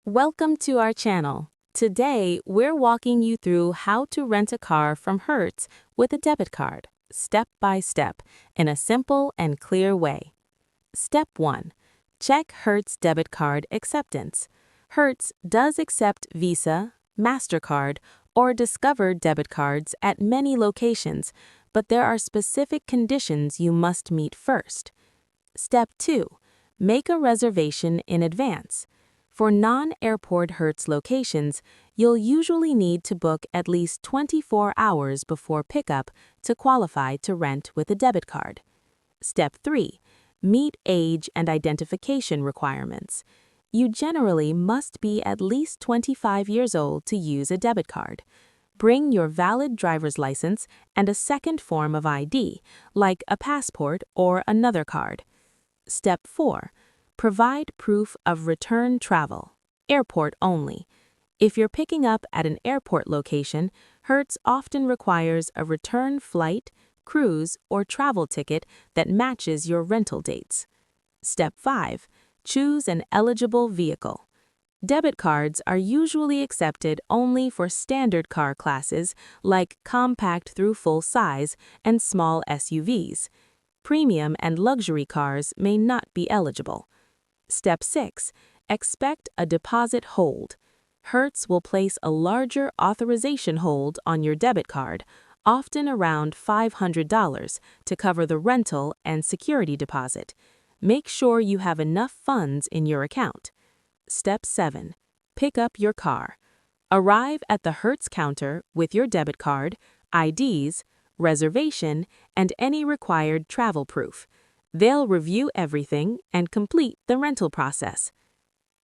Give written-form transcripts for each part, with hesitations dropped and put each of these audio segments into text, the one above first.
Welcome to our channel. Today, we're walking you through how to rent a car from Hertz with a debit card, step by step, in a simple and clear way. Step 1. Check Hertz debit card acceptance. Hertz does accept Visa, MasterCard, or Discover debit cards at many locations, but there are specific conditions you must meet first. Step 2. Make a reservation in advance. For non-airport Hertz locations, you'll usually need to book at least 24 hours before pickup to qualify to rent with a debit card. Step 3. Meet age and identification requirements. You generally must be at least 25 years old to use a debit card. Bring your valid driver's license and a second form of ID, like a passport or another card. Step 4. Provide proof of return travel, airport only. If you're picking up at an airport location, Hertz often requires a return flight, cruise, or travel ticket that matches your rental dates. Step 5. Choose an eligible vehicle. Debit cards are usually accepted only for standard car classes like compact through full size and small SUVs. Premium and luxury cars may not be eligible. Step 6. Expect a deposit hold. Hertz will place a larger authorization hold on your debit card, often around $500, to cover the rental and security deposit. Make sure you have enough funds in your account. Step 7. Pick up your car. Arrive at the Hertz counter with your debit card, IDs, reservation, and any required travel proof. They'll review everything and complete the rental process.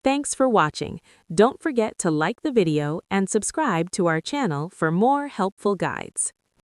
Thanks for watching. Don't forget to like the video and subscribe to our channel for more helpful guides.